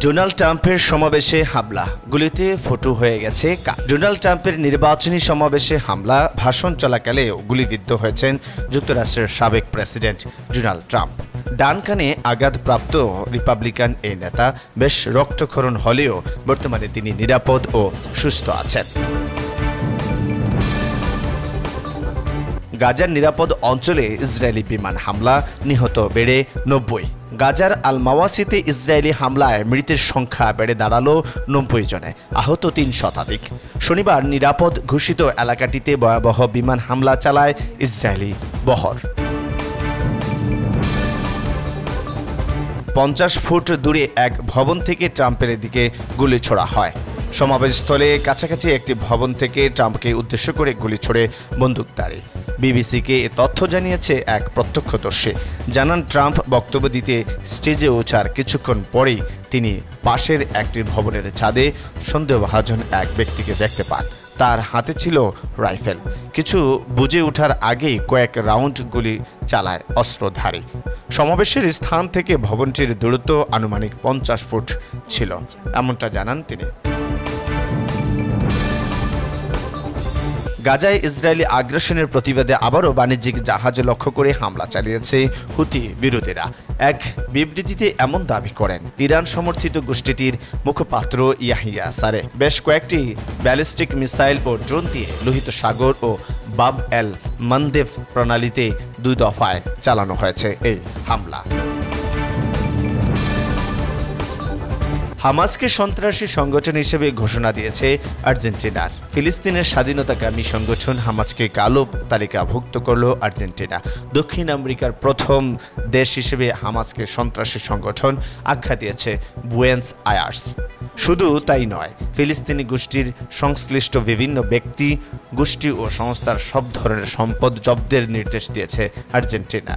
Donald ট্রাম্পের সমাবেশে হামলা, গুলিতে ফটো হয়ে গেছে ডোনাল্ড ট্রাম্পের নির্বাচনী সমাবেশে হামলা, ভাষণ চলাকালেও গুলিবিদ্ধ হয়েছেন যুক্তরাষ্ট্রের সাবেক প্রেসিডেন্ট ডোনাল্ড ট্রাম্প। ডান কানে আঘাতপ্রাপ্ত রিপাবলিকান এই নেতা বেশ রক্তক্ষরণ হলেও বর্তমানে তিনি নিরাপদ ও সুস্থ আছেন। গাজার নিরাপদ অঞ্চলে ইসরায়েলি বিমান হামলা, নিহত বেড়ে ৯০। গাজার আল মাওয়াসিতে ইসরায়েলি হামলায় মৃতের সংখ্যা বেড়ে দাঁড়ালো ৯০ জনে, আহত ৩ শতাধিক। শনিবার নিরাপদ ঘোষিত এলাকাটিতে ভয়াবহ বিমান হামলা চালায় ইসরায়েলি বহর। ৫০ ফুট দূরে এক ভবন থেকে ট্রাম্পের দিকে গুলি ছোড়া হয়। সমাবেশস্থলে কাছাকাছি একটি ভবন থেকে ট্রাম্পকে উদ্দেশ্য করে গুলি ছোড়ে বন্দুকধারী। বিবিসিকে এ তথ্য জানিয়েছে এক প্রত্যক্ষদর্শী। জানান, ট্রাম্প বক্তব্য দিতে স্টেজে ওঠার কিছুক্ষণ পরেই তিনি পাশের একটি ভবনের ছাদে সন্দেহভাজন এক ব্যক্তিকে দেখতে পান। তার হাতে ছিল রাইফেল। কিছু বুঝে ওঠার আগেই কয়েক রাউন্ড গুলি চালায় অস্ত্রধারী। সমাবেশের স্থান থেকে ভবনটির দূরত্ব আনুমানিক ৫০ ফুট ছিল, এমনটা জানান তিনি। গাজায় ইসরায়েলি আগ্রাসনের প্রতিবাদে আবারও বাণিজ্যিক জাহাজে লক্ষ্য করে হামলা চালিয়েছে হুতি বিরোধীরা। এক বিবৃতিতে এমন দাবি করেন ইরান সমর্থিত গোষ্ঠীটির মুখপাত্র ইয়াহিয়া সারে। বেশ কয়েকটি ব্যালিস্টিক মিসাইল ও ড্রোন দিয়ে লোহিত সাগর ও বাব এল মানদেব প্রণালীতে ২ দফায় চালানো হয়েছে এই হামলা। হামাসকে সন্ত্রাসী সংগঠন হিসেবে ঘোষণা দিয়েছে আর্জেন্টিনার। ফিলিস্তিনের স্বাধীনতাকামী সংগঠন হামাসকে কালো তালিকাভুক্ত করল আর্জেন্টিনা। দক্ষিণ আমেরিকার প্রথম দেশ হিসেবে হামাসকে সন্ত্রাসী সংগঠন আখ্যা দিয়েছে বুয়েন্স আয়ার্স। শুধু তাই নয়, ফিলিস্তিনি গোষ্ঠীর সংশ্লিষ্ট বিভিন্ন ব্যক্তি, গোষ্ঠী ও সংস্থার সব ধরনের সম্পদ জব্দের নির্দেশ দিয়েছে আর্জেন্টিনা।